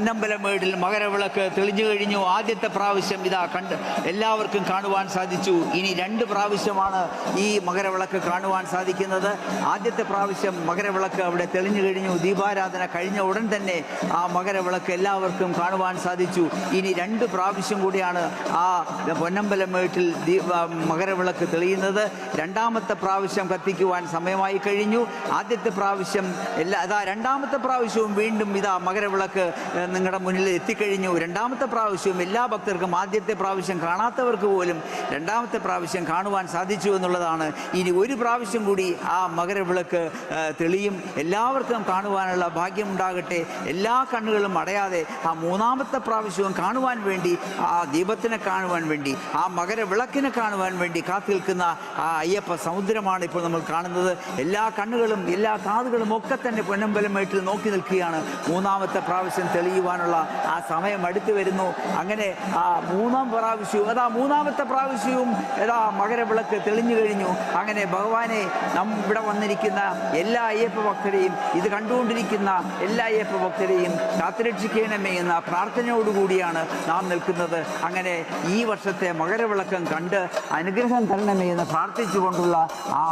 പൊന്നമ്പലമേടിൽ മകരവിളക്ക് തെളിഞ്ഞു കഴിഞ്ഞു. ആദ്യത്തെ പ്രാവശ്യം ഇതാ എല്ലാവർക്കും കാണുവാൻ സാധിച്ചു. ഇനി 2 പ്രാവശ്യമാണ് ഈ മകരവിളക്ക് കാണുവാൻ സാധിക്കുന്നത്. ആദ്യത്തെ പ്രാവശ്യം മകരവിളക്ക് അവിടെ തെളിഞ്ഞു കഴിഞ്ഞു. ദീപാരാധന കഴിഞ്ഞ ഉടൻ തന്നെ ആ മകരവിളക്ക് എല്ലാവർക്കും കാണുവാൻ സാധിച്ചു. ഇനി 2 പ്രാവശ്യം കൂടിയാണ് ആ പൊന്നമ്പലമേട്ടിൽ മകരവിളക്ക് തെളിയുന്നത്. 2ാമത്തെ പ്രാവശ്യം കത്തിക്കുവാൻ സമയമായി കഴിഞ്ഞു. ആദ്യത്തെ പ്രാവശ്യം രണ്ടാമത്തെ പ്രാവശ്യവും വീണ്ടും ഇതാ മകരവിളക്ക് നിങ്ങളുടെ മുന്നിൽ എത്തിക്കഴിഞ്ഞു. 2ാമത്തെ പ്രാവശ്യവും എല്ലാ ഭക്തർക്കും ആദ്യത്തെ പ്രാവശ്യം കാണാത്തവർക്ക് പോലും 2ാമത്തെ പ്രാവശ്യം കാണുവാൻ സാധിച്ചു എന്നുള്ളതാണ്. ഇനി 1 പ്രാവശ്യം കൂടി ആ മകരവിളക്ക് തെളിയും. എല്ലാവർക്കും കാണുവാനുള്ള ഭാഗ്യമുണ്ടാകട്ടെ. എല്ലാ കണ്ണുകളും അടയാതെ ആ 3ാമത്തെ പ്രാവശ്യവും കാണുവാൻ വേണ്ടി, ആ ദീപത്തിനെ കാണുവാൻ വേണ്ടി, ആ മകരവിളക്കിനെ കാണുവാൻ വേണ്ടി കാത്തിരിക്കുന്ന ആ അയ്യപ്പ സമുദ്രമാണ് ഇപ്പോൾ നമ്മൾ കാണുന്നത്. എല്ലാ കണ്ണുകളും എല്ലാ കാതുകളും ഒക്കെ തന്നെ പൊന്നമ്പലമേട്ടിൽ നോക്കി നിൽക്കുകയാണ്. 3ാമത്തെ പ്രാവശ്യം തെളിയുവാനുള്ള ആ സമയം അടുത്തു വരുന്നു. അങ്ങനെ ആ 3ാം പ്രാവശ്യവും 3ാമത്തെ പ്രാവശ്യവും മകരവിളക്ക് തെളിഞ്ഞു കഴിഞ്ഞു. അങ്ങനെ ഭഗവാനെ ഇവിടെ വന്നിരിക്കുന്ന എല്ലാ അയ്യപ്പ ഭക്തരെയും, ഇത് കണ്ടുകൊണ്ടിരിക്കുന്ന എല്ലാ അയ്യപ്പ ഭക്തരെയും കാത്തുരക്ഷിക്കണമേ എന്ന പ്രാർത്ഥനയോടുകൂടിയാണ് നാം നിൽക്കുന്നത്. അങ്ങനെ ഈ വർഷത്തെ മകരവിളക്കം കണ്ട് അനുഗ്രഹം തരണമേ എന്ന് പ്രാർത്ഥിച്ചുകൊണ്ടുള്ള ആ